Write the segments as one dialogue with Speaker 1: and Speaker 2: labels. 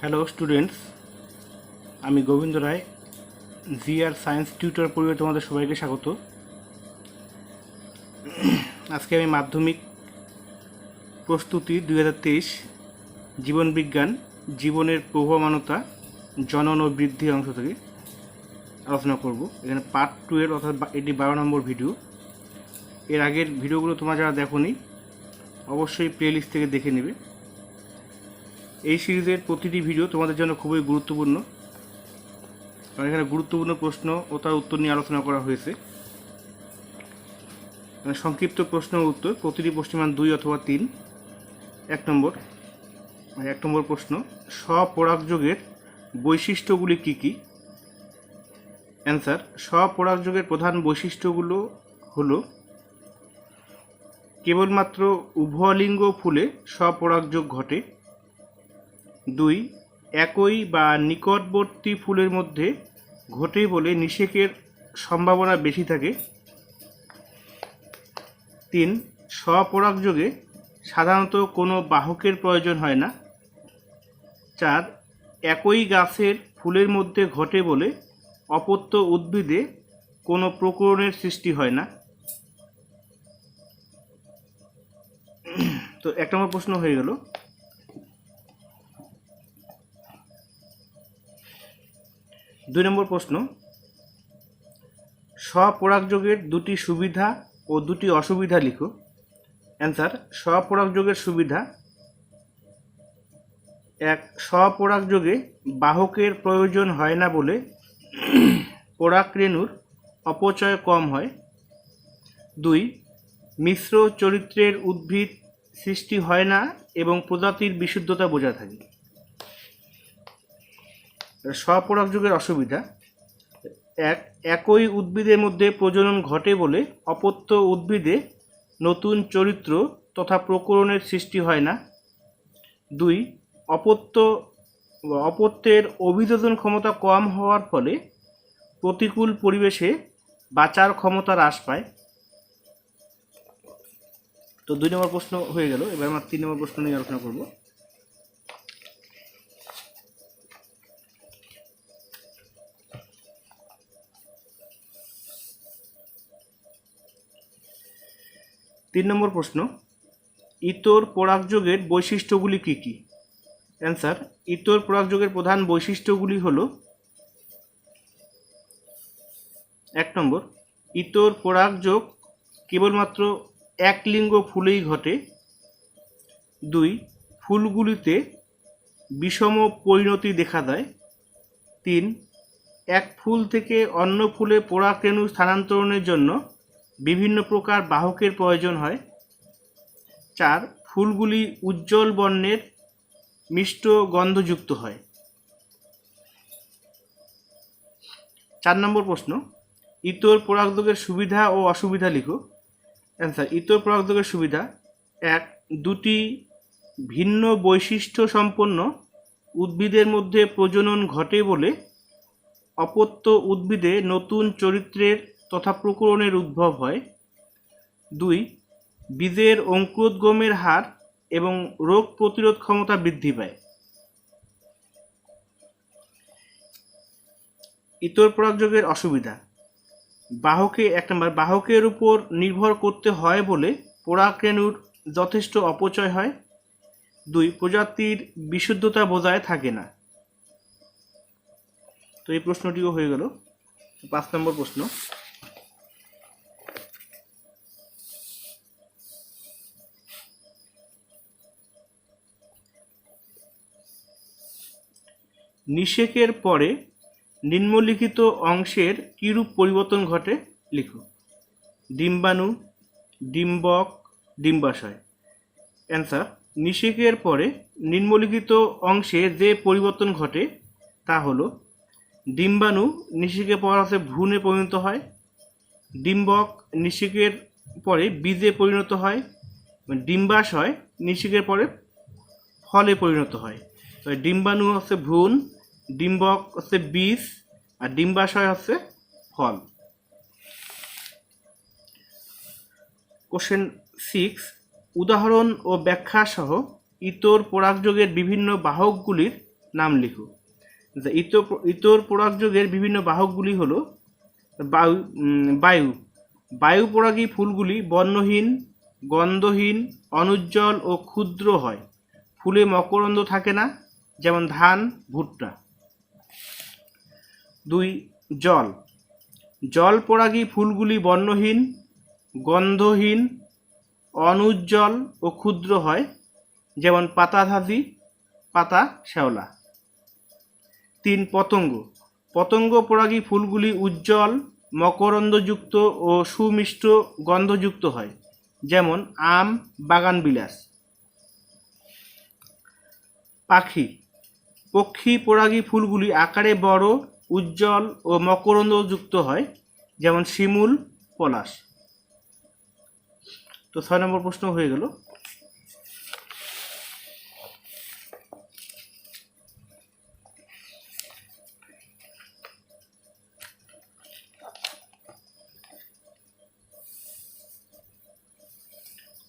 Speaker 1: Hello students, আমি গোবিন্দ রায় GR science tutor পরিবারে তোমাদের সবাইকে স্বাগত। আজকে আমি মাধ্যমিক প্রস্তুতি 2023 জীবন বিজ্ঞান জীবনের প্রবহমানতা জনন ও বৃদ্ধি অংশ থেকে আলোচনা করব। এখানে পার্ট 2 এর অর্থাৎ এটি 12 নম্বর ভিডিও। এর আগের ভিডিওগুলো তোমরা যারা দেখোনি অবশ্যই প্লেলিস্ট থেকে দেখে নেবে। এই সিরিজের প্রতিটি ভিডিও তোমাদের জন্য খুবই গুরুত্বপূর্ণ, কারণ এখানে গুরুত্বপূর্ণ প্রশ্ন ও তার উত্তর নিয়ে আলোচনা করা হয়েছে। সংক্ষিপ্ত প্রশ্ন ও উত্তর, প্রতিটি প্রশ্নের মান 2 অথবা 3। এক নম্বর প্রশ্ন, স্বপরাগযোগের বৈশিষ্ট্যগুলি কি কি? অ্যান্সার: স্বপরাগযোগের প্রধান বৈশিষ্ট্যগুলো হলো কেবলমাত্র উভয়লিঙ্গ ফুলে স্বপরাগযোগ ঘটে। 2, একই বা নিকটবর্তী ফুলের মধ্যে ঘটে বলে নিষেকের সম্ভাবনা বেশি থাকে। 3, স্বপরাগযোগে সাধারণত কোনো বাহকের প্রয়োজন হয় না। 4, একই গাছের ফুলের মধ্যে ঘটে বলে অপত্য উদ্ভিদে কোনো প্রকরণের সৃষ্টি হয় না। তো 1 নম্বর প্রশ্ন হয়ে গেল। 2 নম্বর প্রশ্ন, স্বপরাগযোগের 2টি সুবিধা ও 2টি অসুবিধা লিখো। অ্যান্সার: স্বপরাগযোগের সুবিধা: 1, স্বপরাগযোগে বাহকের প্রয়োজন হয় না বলে পরাগরেণুর অপচয় কম হয়। 2, মিশ্র চরিত্রের উদ্ভিদ সৃষ্টি হয় না এবং প্রজাতির বিশুদ্ধতা বজায় থাকে। স্বপরাগযোগের অসুবিধা: 1, একই উদ্ভিদের মধ্যে প্রজনন ঘটে বলে অপত্য উদ্ভিদে নতুন চরিত্র তথা প্রকরণের সৃষ্টি হয় না। 2, অপত্যের অভিযোজন ক্ষমতা কম হওয়ার ফলে প্রতিকূল পরিবেশে বাঁচার ক্ষমতা হ্রাস পায়। তো 2 নম্বর প্রশ্ন হয়ে গেল। এবার আমরা 3 নম্বর প্রশ্ন নিয়ে আলোচনা করব। তিন নম্বর প্রশ্ন, ইতর পরাগযোগের বৈশিষ্ট্যগুলি কি কি? অ্যান্সার: ইতর পরাগযোগের প্রধান বৈশিষ্ট্যগুলি হল: 1 নম্বর, ইতর পরাগযোগ কেবলমাত্র এক লিঙ্গ ফুলেই ঘটে। 2, ফুলগুলিতে বিষম পরিণতি দেখা দেয়। 3, এক ফুল থেকে অন্য ফুলে পরাগরেণু স্থানান্তরণের জন্য বিভিন্ন প্রকার বাহকের প্রয়োজন হয়। 4, ফুলগুলি উজ্জ্বল বর্ণের মিষ্ট গন্ধযুক্ত হয়। 4 নম্বর প্রশ্ন, ইতর পরাগযোগের সুবিধা ও অসুবিধা লিখো। অ্যান্সার: ইতর পরাগযোগের সুবিধা: 1, 2টি ভিন্ন বৈশিষ্ট্য সম্পন্ন উদ্ভিদের মধ্যে প্রজনন ঘটে বলে অপত্য উদ্ভিদে নতুন চরিত্রের তথা প্রকরণের উদ্ভব হয়। 2, বীজের অঙ্কুরোদ্গমের হার এবং রোগ প্রতিরোধ ক্ষমতা বৃদ্ধি পায়। ইতর পরাগযোগের অসুবিধা: 1 নম্বর, বাহকের উপর নির্ভর করতে হয় বলে পরাগরেণুর যথেষ্ট অপচয় হয়। 2, প্রজাতির বিশুদ্ধতা বজায় থাকে না। তো এই প্রশ্নটিও হয়ে গেল। 5 নম্বর প্রশ্ন, নিষেকের পরে নিম্নলিখিত অংশের কিরূপ পরিবর্তন ঘটে লিখো। ডিম্বাণু, ডিম্বক, ডিম্বাশয়। অ্যান্সার: নিষেকের পরে নিম্নলিখিত অংশে যে পরিবর্তন ঘটে তা হলো: ডিম্বাণু নিষেকের পর ভ্রূণে পরিণত হয়। ডিম্বক নিষেকের পরে বীজে পরিণত হয়। ডিম্বাশয় নিষেকের পরে ফলে পরিণত হয়। ডিম্বাণু হচ্ছে ভ্রূণ, ডিম্বক হচ্ছে বীজ, আর ডিম্বাশয় হচ্ছে ফল। কোশ্চেন 6, উদাহরণ ও ব্যাখ্যা সহ ইতর পরাগযোগের বিভিন্ন বাহকগুলির নাম লিখো। ইতর পরাগযোগের বিভিন্ন বাহকগুলি হলো বায়ু। বায়ু পরাগী ফুলগুলি বর্ণহীন, গন্ধহীন, অনুজ্জ্বল ও ক্ষুদ্র হয়। ফুলে মকরন্দ থাকে না, যেমন ধান, ভুট্টা। 2. জল। জল পরাগী ফুলগুলি বর্ণহীন, গন্ধহীন, অনুজ্জ্বল ও ক্ষুদ্র হয়, যেমন পাতাধাজি, পাতা শ্যাওলা। 3. পতঙ্গ। পতঙ্গ পরাগী ফুলগুলি উজ্জ্বল, মকরন্দযুক্ত ও সুমিষ্ট গন্ধযুক্ত হয়, যেমন আম, বাগানবিলাস। পাখি। পক্ষী পরাগী ফুলগুলি আকারে বড়, উজ্জ্বল ও মকরন্দযুক্ত হয়, যেমন শিমুল, পলাশ। তো 6 নম্বর প্রশ্ন হয়ে গেল।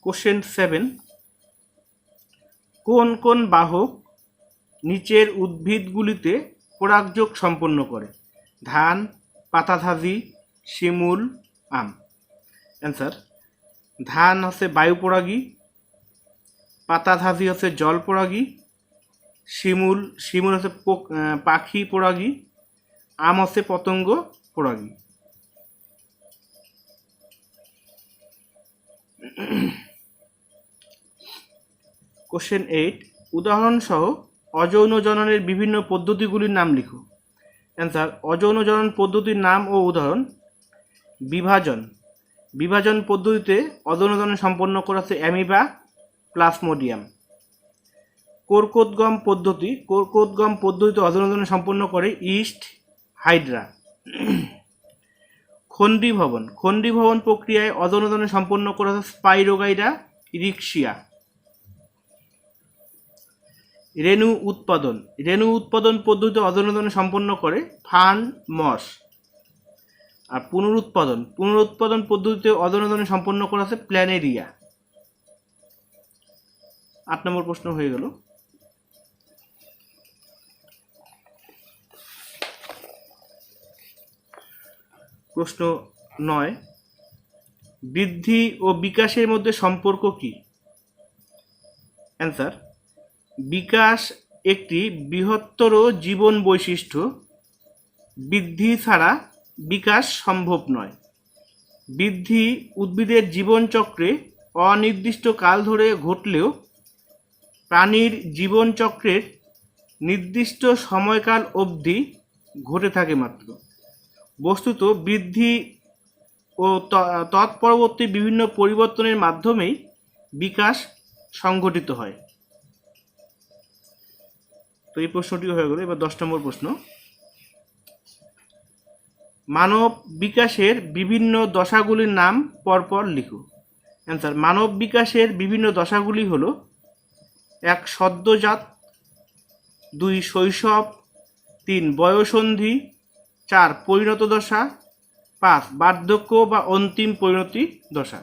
Speaker 1: কোশ্চেন 7, কোন কোন বাহক নিচের উদ্ভিদগুলিতে পরাগযোগ সম্পন্ন করে? ধান, পাতাধাজি, শিমুল, আম। অ্যান্সার: ধান হচ্ছে বায়ু পরাগী, পাতাধাজি হচ্ছে জল পরাগী, শিমুল হচ্ছে পাখি পরাগী, আম হচ্ছে পতঙ্গ পরাগী। কোশ্চেন 8, উদাহরণসহ অযৌন জননের বিভিন্ন পদ্ধতিগুলির নাম লিখো। অ্যান্সার: অযৌন জনন পদ্ধতির নাম ও উদাহরণ: বিভাজন। বিভাজন পদ্ধতিতে অযৌন জনন সম্পন্ন করা হচ্ছে অ্যামিবা, প্লাজমোডিয়াম। কর্কোদ্গম পদ্ধতি। কর্কোদ্গম পদ্ধতিতে অযৌন জনন সম্পন্ন করে ইস্ট, হাইড্রা। খণ্ডীভবন। খণ্ডীভবন প্রক্রিয়ায় অযৌন জনন সম্পন্ন করা হচ্ছে স্পাইরোগাইরা, রিক্সিয়া। রেণু উৎপাদন। রেণু উৎপাদন পদ্ধতিতে অযৌন জনন সম্পন্ন করে ফার্ন, মস। আর পুনরুৎপাদন। পুনরুৎপাদন পদ্ধতিতে অযৌন জনন সম্পন্ন করা হচ্ছে প্ল্যানেরিয়া। 8 নম্বর প্রশ্ন হয়ে গেল। প্রশ্ন 9, বৃদ্ধি ও বিকাশের মধ্যে সম্পর্ক কি? অ্যান্সার: বিকাশ একটি বৃহত্তর জীবন বৈশিষ্ট্য। বৃদ্ধি ছাড়া বিকাশ সম্ভব নয়। বৃদ্ধি উদ্ভিদের জীবনচক্রে অনির্দিষ্ট কাল ধরে ঘটলেও প্রাণীর জীবনচক্রের নির্দিষ্ট সময়কাল অবধি ঘটে থাকে মাত্র। বস্তুত বৃদ্ধি ও তৎপরবর্তী বিভিন্ন পরিবর্তনের মাধ্যমেই বিকাশ সংঘটিত হয়। তো এই প্রশ্নটি হয়ে গেল। এবার 10 নম্বর প্রশ্ন, মানব বিকাশের বিভিন্ন দশাগুলির নাম পরপর লিখো। অ্যান্সার: মানব বিকাশের বিভিন্ন দশাগুলি হল: 1. সদ্যজাত, 2. শৈশব, 3. বয়ঃসন্ধি, 4. পরিণত দশা, 5. বার্ধক্য বা অন্তিম পরিণতি দশা।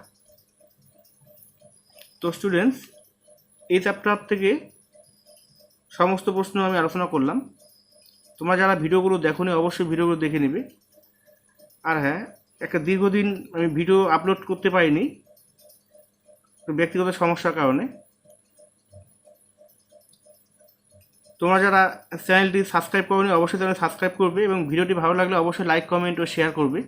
Speaker 1: তো স্টুডেন্টস, এই চ্যাপ্টার থেকে সমস্ত প্রশ্ন আমি আলোচনা করলাম। তোমরা যারা ভিডিওগুলো দেখোনি অবশ্যই ভিডিওগুলো দেখে নেবে। আর হ্যাঁ, একটা দীর্ঘদিন আমি ভিডিও আপলোড করতে পারিনি ব্যক্তিগত সমস্যার কারণে। তোমরা যারা চ্যানেলটি সাবস্ক্রাইব করোনি অবশ্যই চ্যানেল সাবস্ক্রাইব করবে এবং ভিডিওটি ভালো লাগলে অবশ্যই লাইক, কমেন্ট ও শেয়ার করবে।